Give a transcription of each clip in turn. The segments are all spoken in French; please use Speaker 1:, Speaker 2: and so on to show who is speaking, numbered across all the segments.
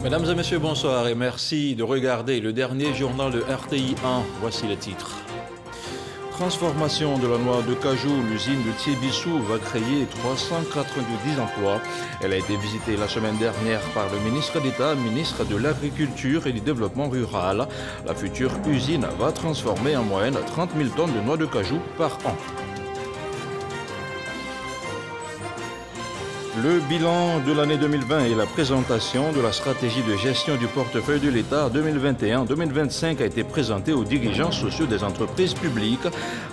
Speaker 1: Mesdames et messieurs, bonsoir et merci de regarder le dernier journal de RTI 1. Voici les titres. Transformation de la noix de cajou, l'usine de Thiébissou va créer 390 emplois. Elle a été visitée la semaine dernière par le ministre d'État, ministre de l'Agriculture et du Développement rural. La future usine va transformer en moyenne 30 000 tonnes de noix de cajou par an. Le bilan de l'année 2020 et la présentation de la stratégie de gestion du portefeuille de l'État 2021-2025 a été présenté aux dirigeants sociaux des entreprises publiques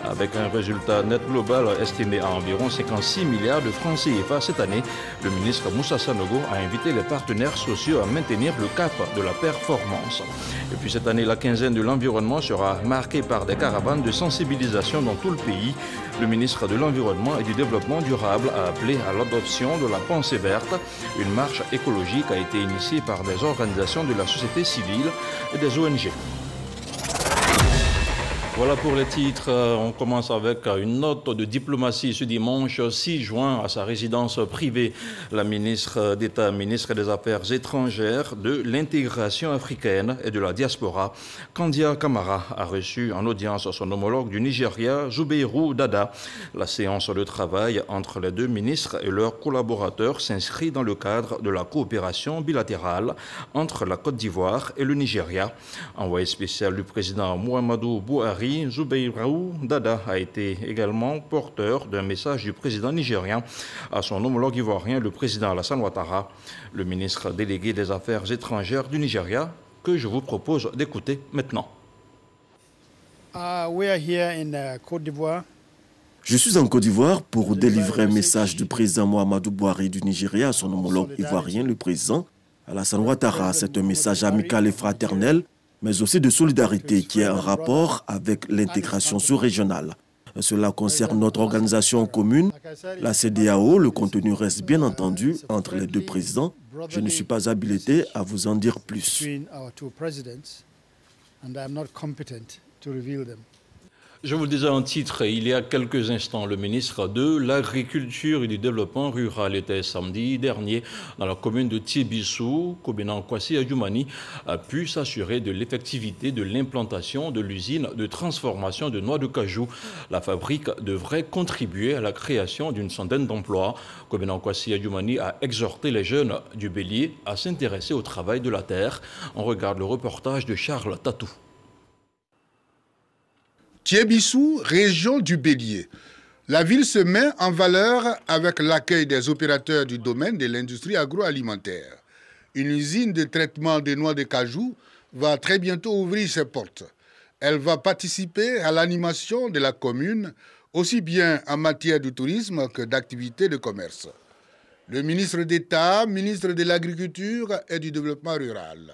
Speaker 1: avec un résultat net global estimé à environ 56 milliards de francs CFA cette année. Le ministre Moussa Sanogo a invité les partenaires sociaux à maintenir le cap de la performance. Et puis cette année, la quinzaine de l'environnement sera marquée par des caravanes de sensibilisation dans tout le pays. Le ministre de l'Environnement et du Développement durable a appelé à l'adoption de la pensée verte. Une marche écologique a été initiée par des organisations de la société civile et des ONG. Voilà pour les titres. On commence avec une note de diplomatie ce dimanche 6 juin à sa résidence privée. La ministre d'État, ministre des Affaires étrangères, de l'intégration africaine et de la diaspora, Kandia Kamara, a reçu en audience son homologue du Nigeria, Zubeiru Dada. La séance de travail entre les deux ministres et leurs collaborateurs s'inscrit dans le cadre de la coopération bilatérale entre la Côte d'Ivoire et le Nigeria. Envoyé spécial du président Muhammadu Buhari, Zubeiru Dada a été également porteur d'un message du président nigérien à son homologue ivoirien, le président Alassane Ouattara, le ministre délégué des Affaires étrangères du Nigeria, que je vous propose d'écouter maintenant.
Speaker 2: We are here in Côte d'Ivoire.
Speaker 3: Je suis en Côte d'Ivoire pour délivrer un message du président Muhammadu Buhari du Nigeria à son homologue ivoirien, le président Alassane Ouattara. C'est un message amical et fraternel, mais aussi de solidarité qui est en rapport avec l'intégration sous-régionale. Cela concerne notre organisation commune, la CEDEAO. Le contenu reste bien entendu entre les deux présidents. Je ne suis pas habilité à vous en dire plus.
Speaker 1: Je vous le disais en titre, il y a quelques instants, le ministre de l'Agriculture et du Développement rural était samedi dernier dans la commune de Thiébissou. Kobenan Kwasi Adjoumani a pu s'assurer de l'effectivité de l'implantation de l'usine de transformation de noix de cajou. La fabrique devrait contribuer à la création d'une centaine d'emplois. Kobenan Kwasi Adjoumani a exhorté les jeunes du Bélier à s'intéresser au travail de la terre. On regarde le reportage de Charles Tatou.
Speaker 4: Thiébissou, région du Bélier. La ville se met en valeur avec l'accueil des opérateurs du domaine de l'industrie agroalimentaire. Une usine de traitement des noix de cajou va très bientôt ouvrir ses portes. Elle va participer à l'animation de la commune, aussi bien en matière de tourisme que d'activités de commerce. Le ministre d'État, ministre de l'Agriculture et du Développement rural,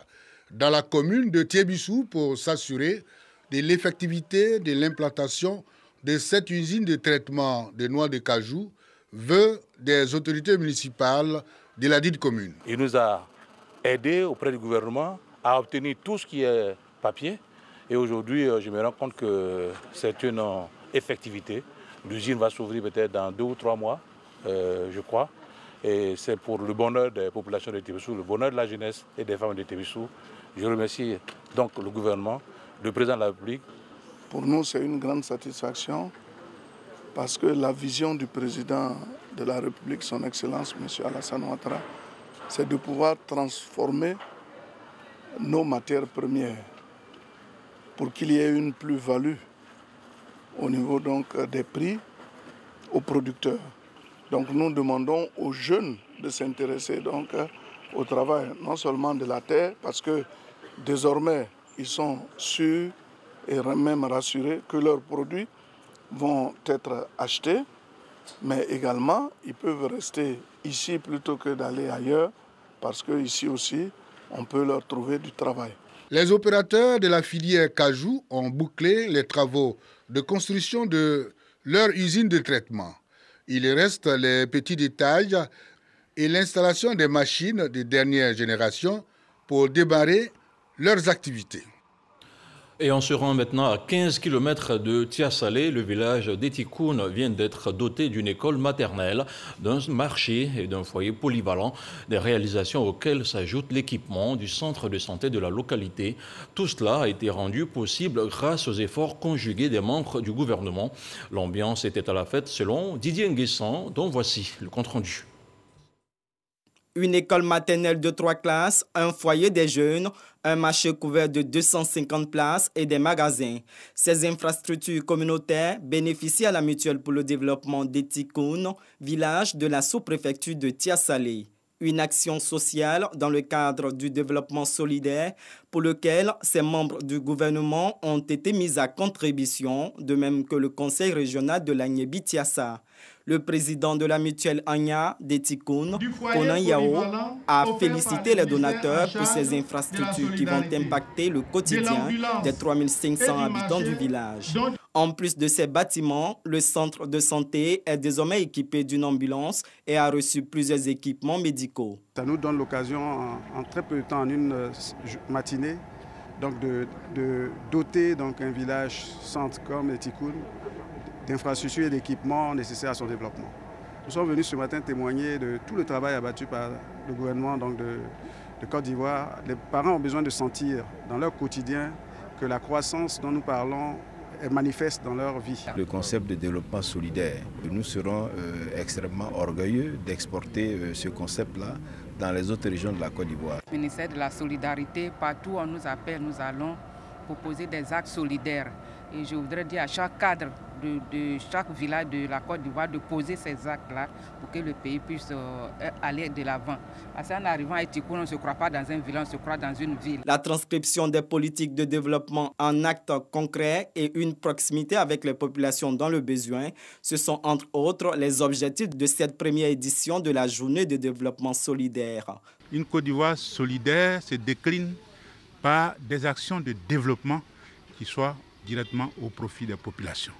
Speaker 4: dans la commune de Thiébissou pour s'assurer de l'effectivité de l'implantation de cette usine de traitement des noix de cajou, veut des autorités municipales de la dite commune.
Speaker 5: Il nous a aidés auprès du gouvernement à obtenir tout ce qui est papier. Et aujourd'hui, je me rends compte que c'est une effectivité. L'usine va s'ouvrir peut-être dans 2 ou 3 mois, je crois. Et c'est pour le bonheur des populations de Thiébissou, le bonheur de la jeunesse et des femmes de Thiébissou. Je remercie donc le gouvernement, le président de la République.
Speaker 6: Pour nous, c'est une grande satisfaction parce que la vision du président de la République, son Excellence, M. Alassane Ouattara, c'est de pouvoir transformer nos matières premières pour qu'il y ait une plus-value au niveau donc, des prix aux producteurs. Donc nous demandons aux jeunes de s'intéresser donc au travail, non seulement de la terre, parce que désormais, ils sont sûrs et même rassurés que leurs produits vont être achetés, mais également ils peuvent rester ici plutôt que d'aller ailleurs, parce qu'ici aussi, on peut leur trouver du travail.
Speaker 4: Les opérateurs de la filière cajou ont bouclé les travaux de construction de leur usine de traitement. Il reste les petits détails et l'installation des machines de dernière génération pour démarrer leurs activités.
Speaker 1: Et on se rend maintenant à 15 km de Tiasalé. Le village d'Etikoun vient d'être doté d'une école maternelle, d'un marché et d'un foyer polyvalent, des réalisations auxquelles s'ajoute l'équipement du centre de santé de la localité. Tout cela a été rendu possible grâce aux efforts conjugués des membres du gouvernement. L'ambiance était à la fête selon Didier Nguessan, dont voici le compte-rendu.
Speaker 7: Une école maternelle de 3 classes, un foyer des jeunes, un marché couvert de 250 places et des magasins. Ces infrastructures communautaires bénéficient à la mutuelle pour le développement d'Etikoun, village de la sous-préfecture de Tiasalé. Une action sociale dans le cadre du développement solidaire pour lequel ces membres du gouvernement ont été mis à contribution, de même que le conseil régional de l'Agnébi-Tiassa. Le président de la mutuelle Anya d'Etikoun, Konan Yao, a félicité les donateurs pour ces infrastructures qui vont impacter le quotidien des 3500 habitants du village. En plus de ces bâtiments, le centre de santé est désormais équipé d'une ambulance et a reçu plusieurs équipements médicaux.
Speaker 8: Ça nous donne l'occasion en très peu de temps, en une matinée, donc de doter donc un village centre comme Etikoun d'infrastructures et d'équipements nécessaires à son développement. Nous sommes venus ce matin témoigner de tout le travail abattu par le gouvernement donc de Côte d'Ivoire. Les parents ont besoin de sentir dans leur quotidien que la croissance dont nous parlons est manifeste dans leur vie.
Speaker 9: Le concept de développement solidaire, nous serons extrêmement orgueilleux d'exporter ce concept-là dans les autres régions de la Côte d'Ivoire.
Speaker 10: Le ministère de la Solidarité, partout où on nous appelle, nous allons proposer des actes solidaires. Et je voudrais dire à chaque cadre de chaque village de la Côte d'Ivoire de poser ces actes-là pour que le pays puisse aller de l'avant. Parce qu'en arrivant à Etikoun, on ne se croit pas dans un village, on se croit dans une ville.
Speaker 7: La transcription des politiques de développement en actes concrets et une proximité avec les populations dans le besoin, ce sont entre autres les objectifs de cette première édition de la journée de développement solidaire.
Speaker 11: Une Côte d'Ivoire solidaire se décline par des actions de développement qui soient directement au profit des populations.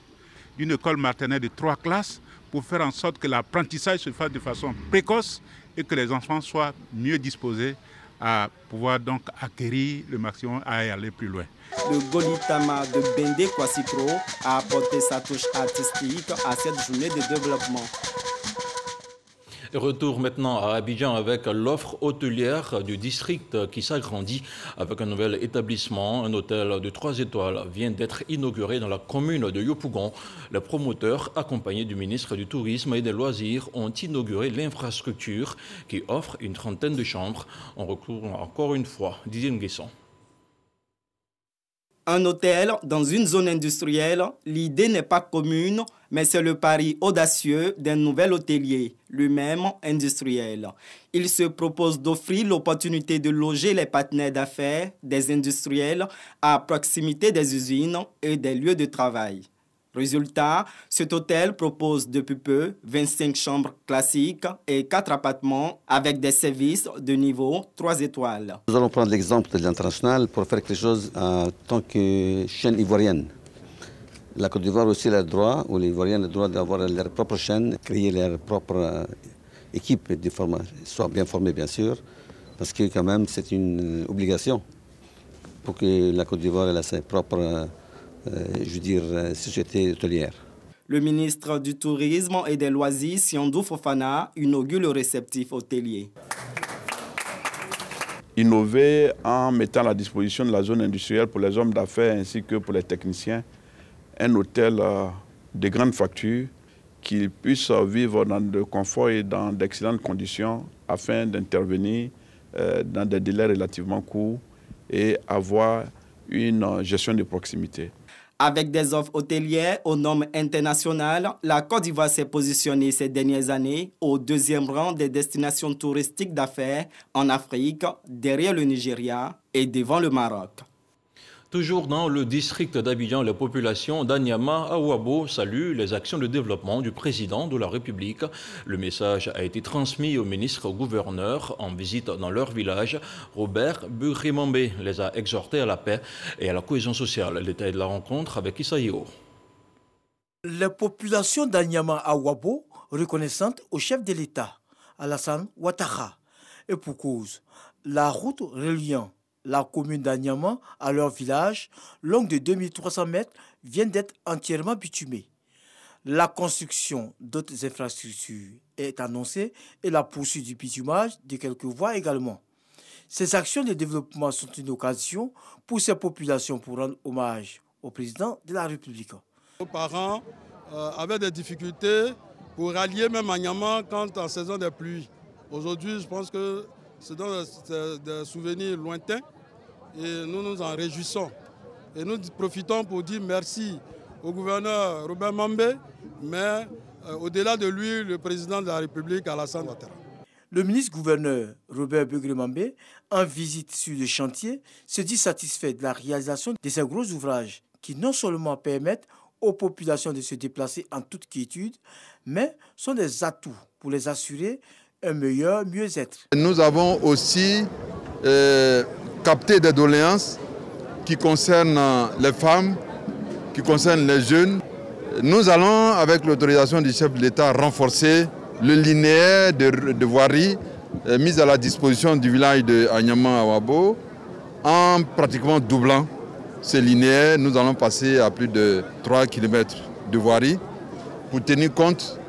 Speaker 11: Une école maternelle de 3 classes pour faire en sorte que l'apprentissage se fasse de façon précoce et que les enfants soient mieux disposés à pouvoir donc acquérir le maximum à aller plus loin.
Speaker 7: Le Golitama de Bende Kwasikro a apporté sa touche artistique à cette journée de développement.
Speaker 1: Retour maintenant à Abidjan avec l'offre hôtelière du district qui s'agrandit avec un nouvel établissement. Un hôtel de 3 étoiles vient d'être inauguré dans la commune de Yopougon. Les promoteurs, accompagnés du ministre du Tourisme et des Loisirs, ont inauguré l'infrastructure qui offre une 30aine de chambres. On recourt encore une fois Didier Nguessan.
Speaker 7: Un hôtel dans une zone industrielle, l'idée n'est pas commune, mais c'est le pari audacieux d'un nouvel hôtelier, lui-même industriel. Il se propose d'offrir l'opportunité de loger les partenaires d'affaires des industriels à proximité des usines et des lieux de travail. Résultat, cet hôtel propose depuis peu 25 chambres classiques et 4 appartements avec des services de niveau 3 étoiles.
Speaker 12: Nous allons prendre l'exemple de l'international pour faire quelque chose en tant que chaîne ivoirienne. La Côte d'Ivoire aussi a le droit, ou les Ivoiriens ont le droit d'avoir leur propre chaîne, créer leur propre équipe de formation, soit bien formée bien sûr, parce que quand même c'est une obligation pour que la Côte d'Ivoire ait ses propres société hôtelière.
Speaker 7: Le ministre du Tourisme et des Loisirs, Siandou Fofana, inaugure le réceptif hôtelier.
Speaker 13: Innover en mettant à la disposition de la zone industrielle pour les hommes d'affaires ainsi que pour les techniciens un hôtel de grande facture qui puisse vivre dans de confort et dans d'excellentes conditions afin d'intervenir dans des délais relativement courts et avoir une gestion de proximité.
Speaker 7: Avec des offres hôtelières aux normes internationales, la Côte d'Ivoire s'est positionnée ces dernières années au 2e rang des destinations touristiques d'affaires en Afrique, derrière le Nigeria et devant le Maroc.
Speaker 1: Toujours dans le district d'Abidjan, la population d'Anyama Awabo salue les actions de développement du président de la République. Le message a été transmis au ministre-gouverneur en visite dans leur village. Robert Burimambe les a exhortés à la paix et à la cohésion sociale. Détail de la rencontre avec Isaïo.
Speaker 14: La population d'Anyama Awabo, reconnaissante au chef de l'État, Alassane Ouattara, et pour cause, la route reliant la commune d'Anyama, à leur village, longue de 2300 mètres, vient d'être entièrement bitumée. La construction d'autres infrastructures est annoncée et la poursuite du bitumage de quelques voies également. Ces actions de développement sont une occasion pour ces populations pour rendre hommage au président de la République.
Speaker 15: Nos parents avaient des difficultés pour rallier même Anyama quand en saison des pluies. Aujourd'hui, je pense que c'est des souvenirs lointains et nous nous en réjouissons. Et nous profitons pour dire merci au gouverneur Robert Mambé, mais au-delà de lui, le président de la République, Alassane Ouattara.
Speaker 14: Le ministre-gouverneur Robert Begré-Mambé, en visite sur le chantier, se dit satisfait de la réalisation de ces gros ouvrages qui non seulement permettent aux populations de se déplacer en toute quiétude, mais sont des atouts pour les assurer un meilleur mieux-être.
Speaker 16: Nous avons aussi capté des doléances qui concernent les femmes, qui concernent les jeunes. Nous allons, avec l'autorisation du chef de l'État, renforcer le linéaire de voirie mis à la disposition du village de Anyama à Wabo. En pratiquement doublant ce linéaire, nous allons passer à plus de 3 km de voirie pour tenir compte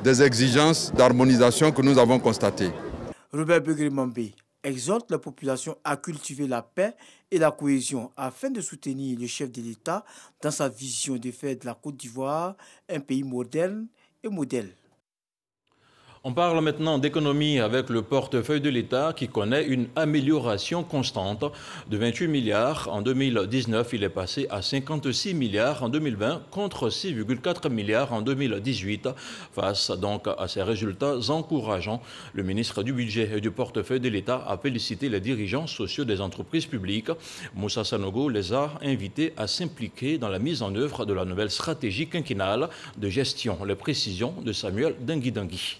Speaker 16: des exigences d'harmonisation que nous avons constatées.
Speaker 14: Robert Begré-Mambé exhorte la population à cultiver la paix et la cohésion afin de soutenir le chef de l'État dans sa vision de faire de la Côte d'Ivoire un pays moderne et modèle.
Speaker 1: On parle maintenant d'économie avec le portefeuille de l'État qui connaît une amélioration constante. De 28 milliards en 2019, il est passé à 56 milliards en 2020 contre 6,4 milliards en 2018. Face donc à ces résultats encourageants, le ministre du Budget et du portefeuille de l'État a félicité les dirigeants sociaux des entreprises publiques. Moussa Sanogo les a invités à s'impliquer dans la mise en œuvre de la nouvelle stratégie quinquennale de gestion. Les précisions de Samuel Dengui.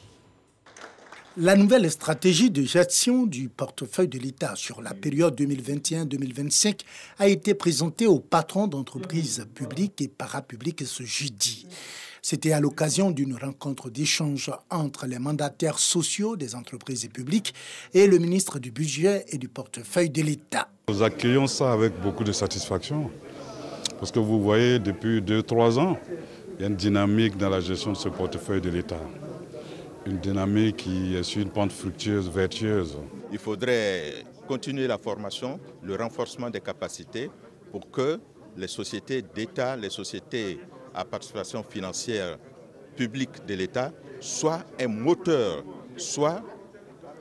Speaker 2: La nouvelle stratégie de gestion du portefeuille de l'État sur la période 2021-2025 a été présentée aux patrons d'entreprises publiques et parapubliques ce jeudi. C'était à l'occasion d'une rencontre d'échange entre les mandataires sociaux des entreprises publiques et le ministre du Budget et du portefeuille de l'État.
Speaker 17: Nous accueillons ça avec beaucoup de satisfaction parce que vous voyez, depuis 2-3 ans, il y a une dynamique dans la gestion de ce portefeuille de l'État. Une dynamique qui est sur une pente fructueuse, vertueuse.
Speaker 18: Il faudrait continuer la formation, le renforcement des capacités pour que les sociétés d'État, les sociétés à participation financière publique de l'État soient un moteur, soit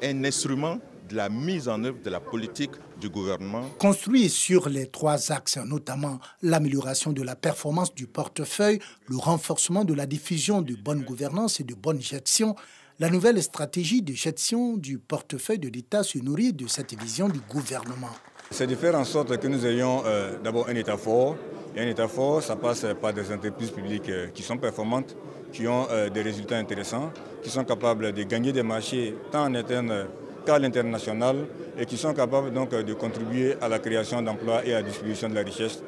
Speaker 18: un instrument de la mise en œuvre de la politique du gouvernement.
Speaker 2: Construit sur les 3 axes, notamment l'amélioration de la performance du portefeuille, le renforcement de la diffusion de bonne gouvernance et de bonne gestion, la nouvelle stratégie de gestion du portefeuille de l'État se nourrit de cette vision du gouvernement.
Speaker 19: C'est de faire en sorte que nous ayons d'abord un État fort. Et un État fort, ça passe par des entreprises publiques qui sont performantes, qui ont des résultats intéressants, qui sont capables de gagner des marchés tant en interne qu'à l'international et qui sont capables donc de contribuer à la création d'emplois et à la distribution de la richesse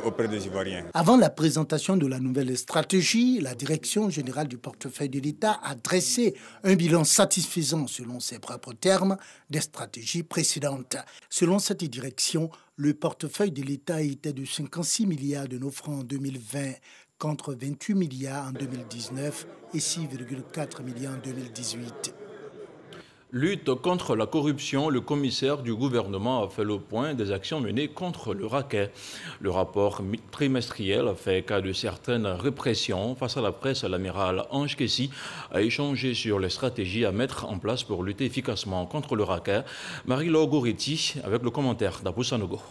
Speaker 19: auprès des Ivoiriens.
Speaker 2: Avant la présentation de la nouvelle stratégie, la Direction générale du portefeuille de l'État a dressé un bilan satisfaisant, selon ses propres termes, des stratégies précédentes. Selon cette direction, le portefeuille de l'État était de 56 milliards de nos francs en 2020 contre 28 milliards en 2019 et 6,4 milliards en 2018.
Speaker 1: Lutte contre la corruption, le commissaire du gouvernement a fait le point des actions menées contre le racket. Le rapport trimestriel fait cas de certaines répressions. Face à la presse, l'amiral Ange Kessi a échangé sur les stratégies à mettre en place pour lutter efficacement contre le racket. Marie-Laure Goretti avec le commentaire d'Abou Sanogo.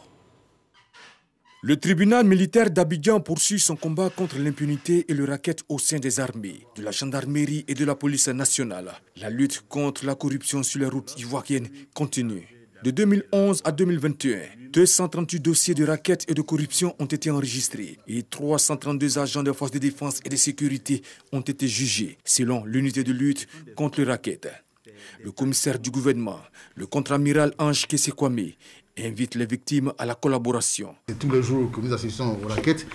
Speaker 20: Le tribunal militaire d'Abidjan poursuit son combat contre l'impunité et le racket au sein des armées, de la gendarmerie et de la police nationale. La lutte contre la corruption sur les routes ivoiriennes continue. De 2011 à 2021, 238 dossiers de racket et de corruption ont été enregistrés et 332 agents des forces de défense et de sécurité ont été jugés, selon l'unité de lutte contre le racket. Le commissaire du gouvernement, le contre-amiral Ange Kessi Kwame, invite les victimes à la collaboration.
Speaker 21: C'est tous les jours que nous assistons aux rackets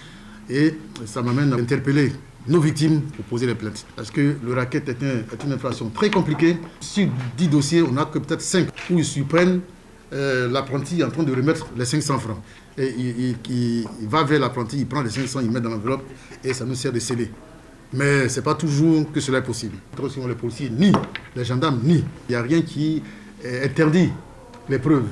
Speaker 21: et ça m'amène à interpeller nos victimes pour poser les plaintes. Parce que le racket est une infraction très compliquée. Sur 10 dossiers, on n'a que peut-être 5 où ils surprennent l'apprenti est en train de remettre les 500 francs. Et il va vers l'apprenti, il prend les 500, il met dans l'enveloppe et ça nous sert de scellé. Mais ce n'est pas toujours que cela est possible. Les policiers ni les gendarmes ni. Il n'y a rien qui interdit les preuves.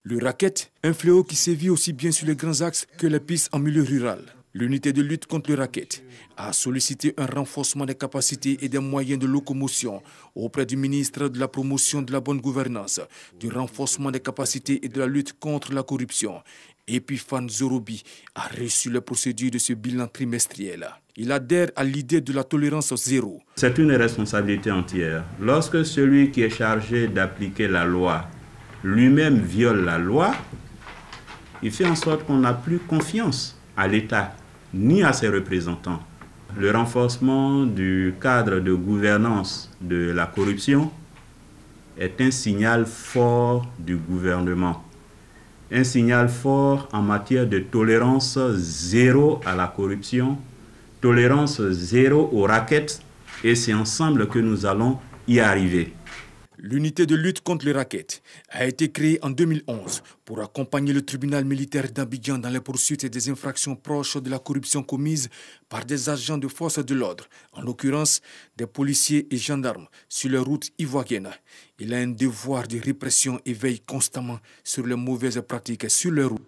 Speaker 20: Le racket, un fléau qui sévit aussi bien sur les grands axes que les pistes en milieu rural. L'unité de lutte contre le racket a sollicité un renforcement des capacités et des moyens de locomotion auprès du ministre de la promotion de la bonne gouvernance, du renforcement des capacités et de la lutte contre la corruption. Epiphane Zorobi a reçu les procédures de ce bilan trimestriel. Il adhère à l'idée de la tolérance zéro.
Speaker 3: C'est une responsabilité entière. Lorsque celui qui est chargé d'appliquer la loi lui-même viole la loi, il fait en sorte qu'on n'a plus confiance à l'État ni à ses représentants. Le renforcement du cadre de gouvernance de la corruption est un signal fort du gouvernement. Un signal fort en matière de tolérance zéro à la corruption, tolérance zéro au racket, et c'est ensemble que nous allons y arriver.
Speaker 20: L'unité de lutte contre les rackets a été créée en 2011 pour accompagner le tribunal militaire d'Abidjan dans les poursuites des infractions proches de la corruption commises par des agents de force de l'ordre, en l'occurrence des policiers et gendarmes sur les routes ivoiriennes. Il a un devoir de répression et veille constamment sur les mauvaises pratiques sur les routes.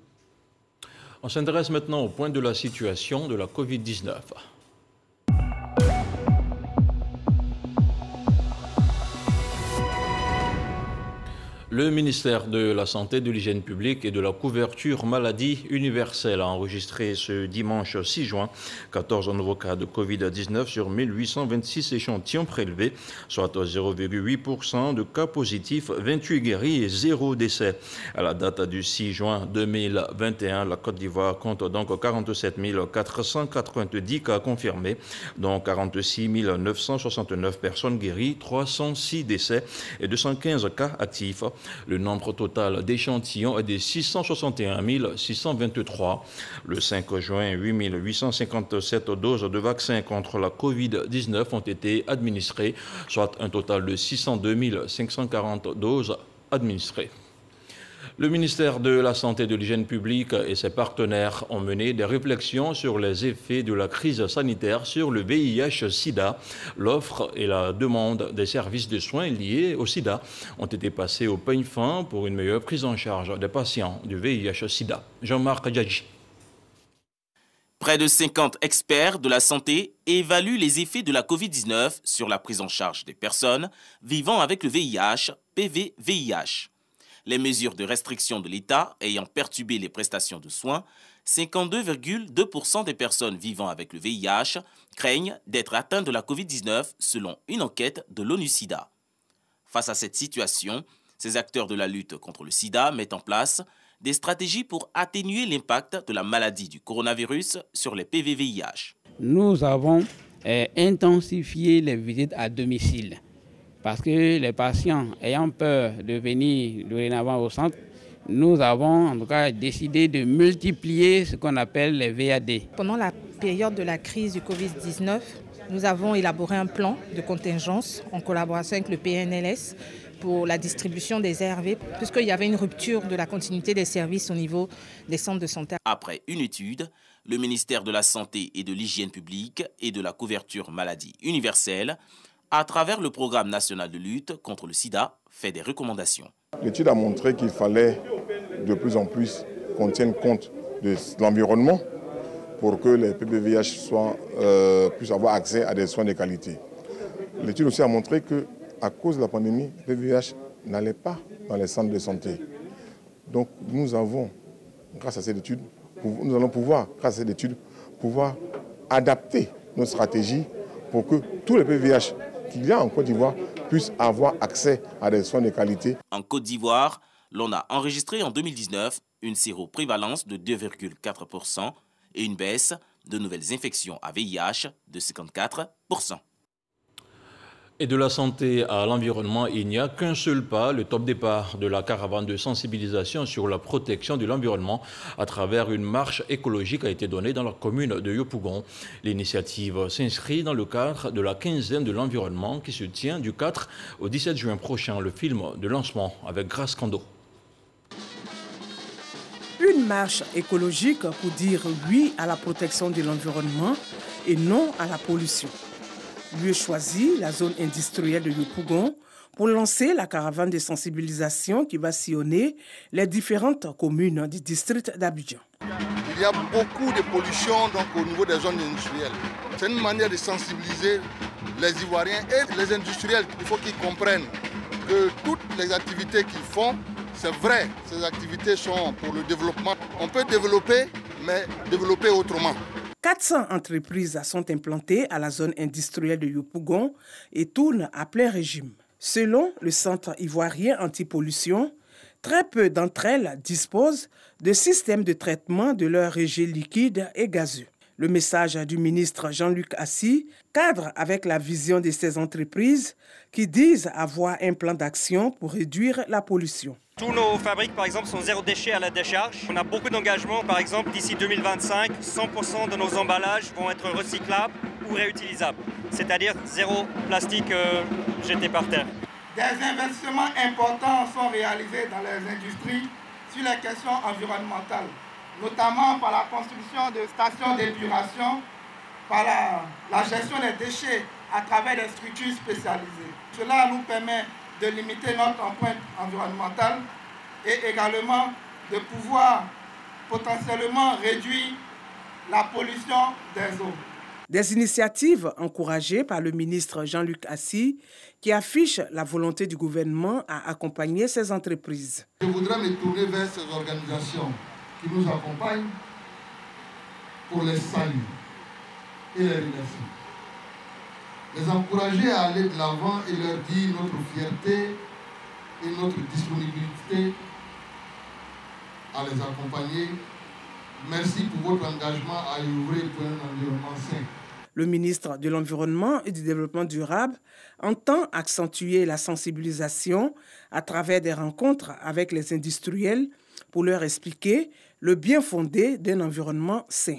Speaker 1: On s'intéresse maintenant au point de la situation de la Covid-19. Le ministère de la Santé, de l'Hygiène publique et de la couverture maladie universelle a enregistré ce dimanche 6 juin 14 nouveaux cas de Covid-19 sur 1826 échantillons prélevés, soit 0,8% de cas positifs, 28 guéris et 0 décès. À la date du 6 juin 2021, la Côte d'Ivoire compte donc 47 490 cas confirmés, dont 46 969 personnes guéries, 306 décès et 215 cas actifs. Le nombre total d'échantillons est de 661 623. Le 5 juin, 8 857 doses de vaccins contre la Covid-19 ont été administrées, soit un total de 602 540 doses administrées. Le ministère de la Santé et de l'Hygiène publique et ses partenaires ont mené des réflexions sur les effets de la crise sanitaire sur le VIH-Sida. L'offre et la demande des services de soins liés au Sida ont été passés au peigne fin pour une meilleure prise en charge des patients du VIH-Sida. Jean-Marc Djadji.
Speaker 22: Près de 50 experts de la santé évaluent les effets de la Covid-19 sur la prise en charge des personnes vivant avec le VIH, PV-VIH. Les mesures de restriction de l'État ayant perturbé les prestations de soins, 52,2% des personnes vivant avec le VIH craignent d'être atteintes de la Covid-19 selon une enquête de l'ONU-SIDA. Face à cette situation, ces acteurs de la lutte contre le sida mettent en place des stratégies pour atténuer l'impact de la maladie du coronavirus sur les PV-VIH.
Speaker 23: Nous avons intensifié les visites à domicile. Parce que les patients ayant peur de venir dorénavant au centre, nous avons en tout cas décidé de multiplier ce qu'on appelle les VAD.
Speaker 24: Pendant la période de la crise du Covid-19, nous avons élaboré un plan de contingence en collaboration avec le PNLS pour la distribution des ARV, puisqu'il y avait une rupture de la continuité des services au niveau des centres de santé.
Speaker 22: Après une étude, le ministère de la Santé et de l'Hygiène publique et de la couverture maladie universelle, à travers le programme national de lutte contre le sida, fait des recommandations.
Speaker 25: L'étude a montré qu'il fallait de plus en plus qu'on tienne compte de l'environnement pour que les PV-VIH puissent avoir accès à des soins de qualité. L'étude aussi a montré qu'à cause de la pandémie, les PV-VIH n'allaient pas dans les centres de santé. Donc nous allons pouvoir, grâce à cette étude, adapter nos stratégies pour que tous les PV-VIH qu'il y a en Côte d'Ivoire puissent avoir accès à des soins de qualité.
Speaker 22: En Côte d'Ivoire, l'on a enregistré en 2019 une séroprévalence de 2,4% et une baisse de nouvelles infections à VIH de 54%.
Speaker 1: Et de la santé à l'environnement, il n'y a qu'un seul pas, le top départ de la caravane de sensibilisation sur la protection de l'environnement à travers une marche écologique a été donnée dans la commune de Yopougon. L'initiative s'inscrit dans le cadre de la quinzaine de l'environnement qui se tient du 4 au 17 juin prochain, le film de lancement avec Grace Kando.
Speaker 4: démarche écologique pour dire oui à la protection de l'environnement et non à la pollution. Lieu choisi, la zone industrielle de Yopougon, pour lancer la caravane de sensibilisation qui va sillonner les différentes communes du district d'Abidjan.
Speaker 5: Il y a beaucoup de pollution donc, au niveau des zones industrielles. C'est une manière de sensibiliser les Ivoiriens et les industriels. Il faut qu'ils comprennent que toutes les activités qu'ils font, c'est vrai, ces activités sont pour le développement. On peut développer, mais développer autrement.
Speaker 4: 400 entreprises sont implantées à la zone industrielle de Yopougon et tournent à plein régime. Selon le Centre ivoirien anti-pollution, très peu d'entre elles disposent de systèmes de traitement de leurs rejets liquides et gazeux. Le message du ministre Jean-Luc Assis cadre avec la vision de ces entreprises qui disent avoir un plan d'action pour réduire la pollution.
Speaker 6: Tous nos fabriques, par exemple, sont zéro déchet à la décharge. On a beaucoup d'engagements. Par exemple, d'ici 2025, 100% de nos emballages vont être recyclables ou réutilisables. C'est-à-dire zéro plastique jeté par terre.
Speaker 8: Des investissements importants sont réalisés dans les industries sur les questions environnementales, notamment par la construction de stations d'épuration, par la gestion des déchets à travers des structures spécialisées. Cela nous permet de limiter notre empreinte environnementale et également de pouvoir potentiellement réduire la pollution des eaux.
Speaker 4: Des initiatives encouragées par le ministre Jean-Luc Assis qui affichent la volonté du gouvernement à accompagner ces entreprises.
Speaker 5: Je voudrais me tourner vers ces organisations qui nous accompagnent pour les saluer et les remercier. Les encourager à aller de l'avant et leur dire notre fierté et notre disponibilité à les accompagner. Merci pour votre engagement à œuvrer pour un environnement sain.
Speaker 4: Le ministre de l'Environnement et du Développement durable entend accentuer la sensibilisation à travers des rencontres avec les industriels pour leur expliquer le bien fondé d'un environnement sain.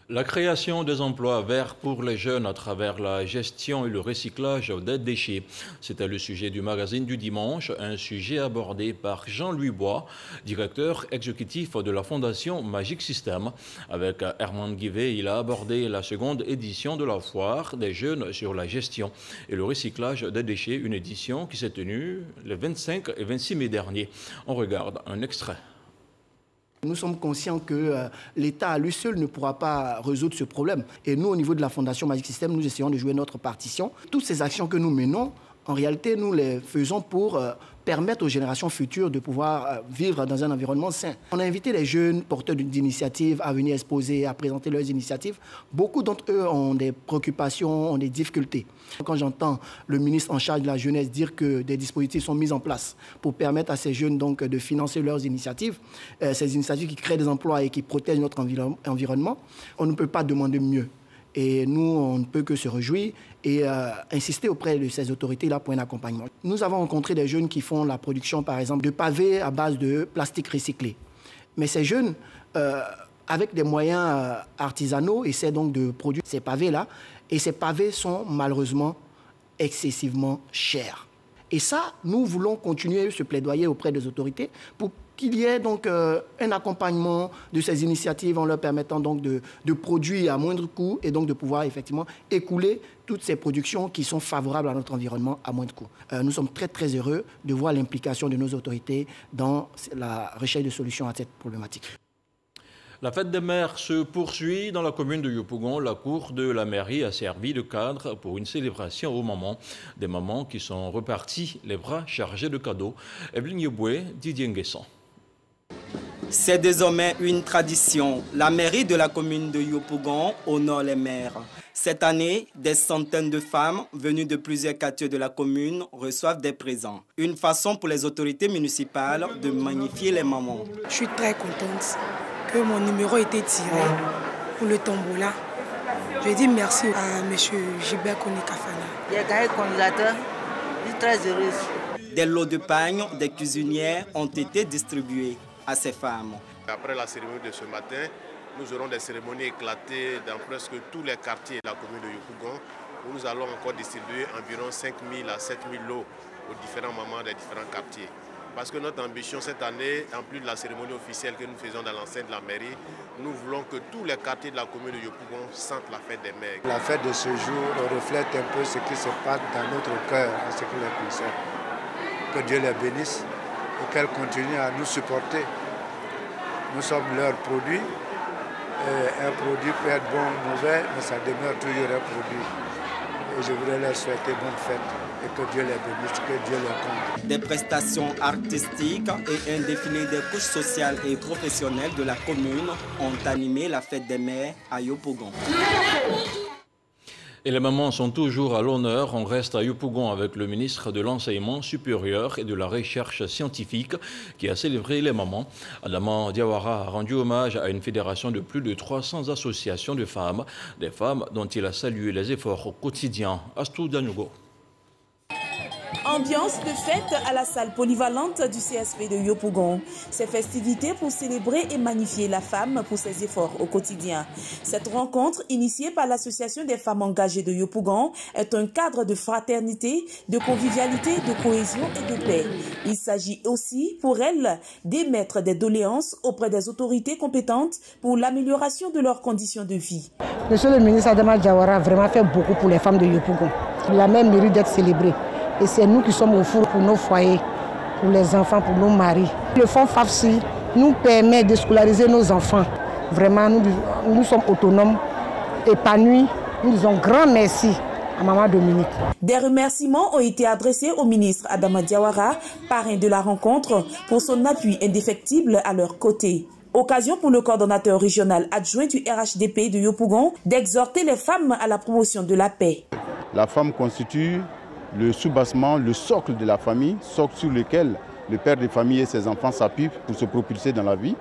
Speaker 1: La création des emplois verts pour les jeunes à travers la gestion et le recyclage des déchets. C'était le sujet du magazine du dimanche, un sujet abordé par Jean-Louis Bois, directeur exécutif de la Fondation Magic System. Avec Herman Guivet, il a abordé la seconde édition de la foire des jeunes sur la gestion et le recyclage des déchets, une édition qui s'est tenue les 25 et 26 mai dernier. On regarde un extrait.
Speaker 9: Nous sommes conscients que l'État à lui seul ne pourra pas résoudre ce problème. Et nous, au niveau de la Fondation Magic System, nous essayons de jouer notre partition. Toutes ces actions que nous menons, en réalité, nous les faisons pour permettre aux générations futures de pouvoir vivre dans un environnement sain. On a invité les jeunes porteurs d'initiatives à venir exposer, à présenter leurs initiatives. Beaucoup d'entre eux ont des préoccupations, ont des difficultés. Quand j'entends le ministre en charge de la jeunesse dire que des dispositifs sont mis en place pour permettre à ces jeunes donc, de financer leurs initiatives, ces initiatives qui créent des emplois et qui protègent notre environnement, on ne peut pas demander mieux. Et nous, on ne peut que se réjouir et insister auprès de ces autorités-là pour un accompagnement. Nous avons rencontré des jeunes qui font la production, par exemple, de pavés à base de plastique recyclé. Mais ces jeunes, avec des moyens artisanaux, essaient donc de produire ces pavés-là. Et ces pavés sont malheureusement excessivement chers. Et ça, nous voulons continuer ce plaidoyer auprès des autorités pour qu'il y ait donc un accompagnement de ces initiatives en leur permettant donc de produire à moindre coût et donc de pouvoir effectivement écouler toutes ces productions qui sont favorables à notre environnement à moindre coût. Nous sommes très très heureux de voir l'implication de nos autorités dans la recherche de solutions à cette problématique.
Speaker 1: La fête des mères se poursuit dans la commune de Yopougon. La cour de la mairie a servi de cadre pour une célébration aux mamans. Des mamans qui sont reparties les bras chargés de cadeaux. Evelyne Yeboué, Didier Nguesson.
Speaker 7: C'est désormais une tradition. La mairie de la commune de Yopougon honore les mères. Cette année, des centaines de femmes venues de plusieurs quartiers de la commune reçoivent des présents. Une façon pour les autorités municipales de magnifier les mamans.
Speaker 26: Je suis très contente que mon numéro ait été tiré pour le tombola. Je dis merci à M. Gilbert Konikafana.
Speaker 27: Il a gagné congratulateur. Je suis très heureuse.
Speaker 7: Des lots de pagne, des cuisinières ont été distribués à ces femmes.
Speaker 28: Après la cérémonie de ce matin, nous aurons des cérémonies éclatées dans presque tous les quartiers de la commune de Yopougon, où nous allons encore distribuer environ 5 000 à 7 000 lots aux différents mamans des différents quartiers. Parce que notre ambition cette année, en plus de la cérémonie officielle que nous faisons dans l'enceinte de la mairie, nous voulons que tous les quartiers de la commune de Yopougon sentent la fête des mères.
Speaker 10: La fête de ce jour reflète un peu ce qui se passe dans notre cœur en ce qui les concerne. Que Dieu les bénisse et qu'elles continuent à nous supporter. Nous sommes leurs produits. Un produit peut être bon ou mauvais, mais ça demeure toujours un produit. Et je voudrais leur souhaiter bonne fête et que Dieu les bénisse, que Dieu les comble.
Speaker 7: Des prestations artistiques et un défilé des couches sociales et professionnelles de la commune ont animé la fête des mères à Yopougon.
Speaker 1: Et les mamans sont toujours à l'honneur. On reste à Yopougon avec le ministre de l'Enseignement supérieur et de la Recherche scientifique qui a célébré les mamans. Adama Diawara a rendu hommage à une fédération de plus de 300 associations de femmes, des femmes dont il a salué les efforts au quotidien. Astou Danugo.
Speaker 11: Ambiance de fête à la salle polyvalente du CSP de Yopougon. Ces festivités pour célébrer et magnifier la femme pour ses efforts au quotidien. Cette rencontre, initiée par l'Association des femmes engagées de Yopougon, est un cadre de fraternité, de convivialité, de cohésion et de paix. Il s'agit aussi, pour elles, d'émettre des doléances auprès des autorités compétentes pour l'amélioration de leurs conditions de vie.
Speaker 12: Monsieur le ministre Adama Diawara a vraiment fait beaucoup pour les femmes de Yopougon. Il a même mérite d'être célébré. Et c'est nous qui sommes au four pour nos foyers, pour les enfants, pour nos maris. Le fonds FAFSI nous permet de scolariser nos enfants. Vraiment, nous sommes autonomes, épanouis. Nous disons grand merci à Maman Dominique.
Speaker 11: Des remerciements ont été adressés au ministre Adama Diawara, parrain de la rencontre, pour son appui indéfectible à leur côté. Occasion pour le coordonnateur régional adjoint du RHDP de Yopougon d'exhorter les femmes à la promotion de la paix.
Speaker 13: La femme constitue le soubassement, le socle de la famille, socle sur lequel le père de famille et ses enfants s'appuient pour se propulser dans la vie.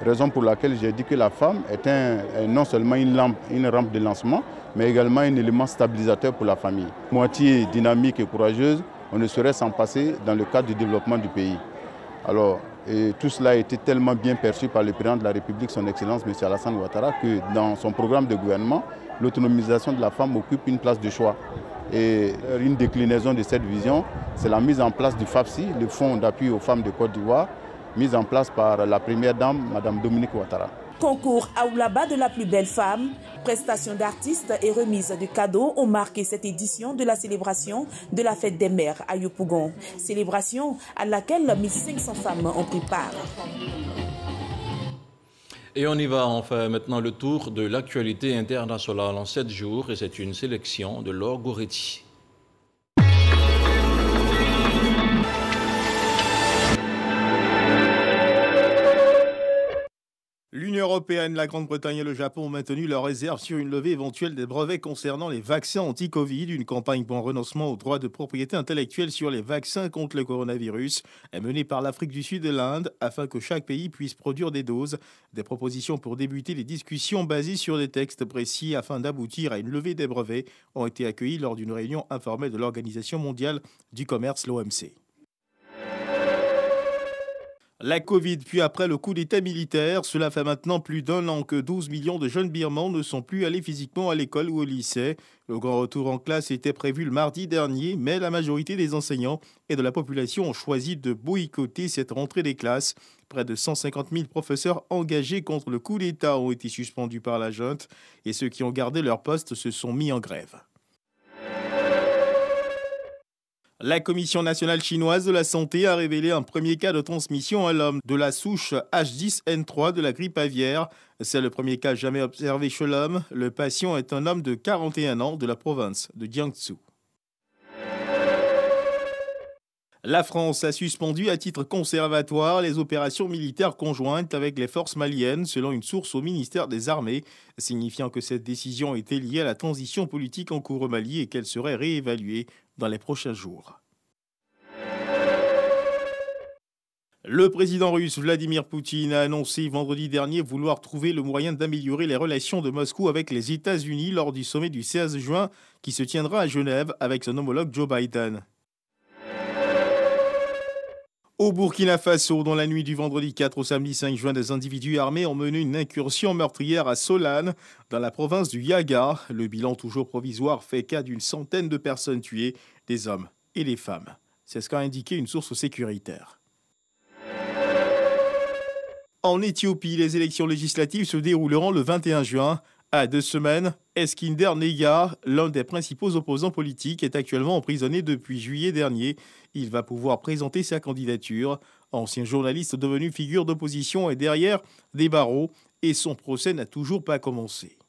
Speaker 13: Raison pour laquelle j'ai dit que la femme est non seulement une rampe de lancement, mais également un élément stabilisateur pour la famille. Moitié dynamique et courageuse, on ne saurait s'en passer dans le cadre du développement du pays. Alors, tout cela a été tellement bien perçu par le président de la République, son Excellence M. Alassane Ouattara, que dans son programme de gouvernement, l'autonomisation de la femme occupe une place de choix. Et une déclinaison de cette vision, c'est la mise en place du FAFSI, le Fonds d'appui aux femmes de Côte d'Ivoire, mise en place par la première dame, Mme Dominique Ouattara.
Speaker 11: Concours Aoulaba de la plus belle femme, prestations d'artistes et remise de cadeaux ont marqué cette édition de la célébration de la fête des mères à Yopougon. Célébration à laquelle 1500 femmes ont pris part.
Speaker 1: Et on y va, on fait maintenant le tour de l'actualité internationale en 7 jours et c'est une sélection de Laure Goretti.
Speaker 14: L'Union européenne, la Grande-Bretagne et le Japon ont maintenu leur réserve sur une levée éventuelle des brevets concernant les vaccins anti-Covid. Une campagne pour un renoncement au droit de propriété intellectuelle sur les vaccins contre le coronavirus est menée par l'Afrique du Sud et l'Inde afin que chaque pays puisse produire des doses. Des propositions pour débuter les discussions basées sur des textes précis afin d'aboutir à une levée des brevets ont été accueillies lors d'une réunion informelle de l'Organisation mondiale du commerce, l'OMC. La Covid, puis après le coup d'État militaire, cela fait maintenant plus d'1 an que 12 millions de jeunes Birmans ne sont plus allés physiquement à l'école ou au lycée. Le grand retour en classe était prévu le mardi dernier, mais la majorité des enseignants et de la population ont choisi de boycotter cette rentrée des classes. Près de 150 000 professeurs engagés contre le coup d'État ont été suspendus par la junte et ceux qui ont gardé leur poste se sont mis en grève. La Commission nationale chinoise de la santé a révélé un premier cas de transmission à l'homme de la souche H10N3 de la grippe aviaire. C'est le premier cas jamais observé chez l'homme. Le patient est un homme de 41 ans de la province de Jiangsu. La France a suspendu à titre conservatoire les opérations militaires conjointes avec les forces maliennes, selon une source au ministère des Armées, signifiant que cette décision était liée à la transition politique en cours au Mali et qu'elle serait réévaluée dans les prochains jours. Le président russe Vladimir Poutine a annoncé vendredi dernier vouloir trouver le moyen d'améliorer les relations de Moscou avec les États-Unis lors du sommet du 16 juin qui se tiendra à Genève avec son homologue Joe Biden. Au Burkina Faso, dans la nuit du vendredi 4 au samedi 5 juin, des individus armés ont mené une incursion meurtrière à Solane, dans la province du Yaga. Le bilan toujours provisoire fait cas d'une centaine de personnes tuées, des hommes et des femmes. C'est ce qu'a indiqué une source sécuritaire. En Éthiopie, les élections législatives se dérouleront le 21 juin. À 2 semaines, Eskinder Nega, l'un des principaux opposants politiques, est actuellement emprisonné depuis juillet dernier. Il va pouvoir présenter sa candidature. Ancien journaliste devenu figure d'opposition est derrière des barreaux et son procès n'a toujours pas commencé.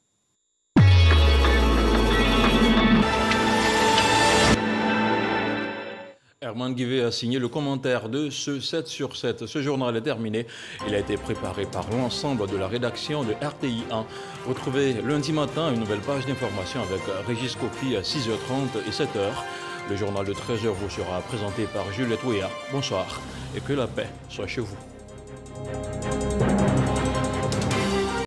Speaker 1: Herman Guivet a signé le commentaire de ce 7 sur 7. Ce journal est terminé. Il a été préparé par l'ensemble de la rédaction de RTI 1. Retrouvez lundi matin une nouvelle page d'information avec Régis Kofi à 6h30 et 7h. Le journal de 13h vous sera présenté par Juliette Ouéa. Bonsoir et que la paix soit chez vous.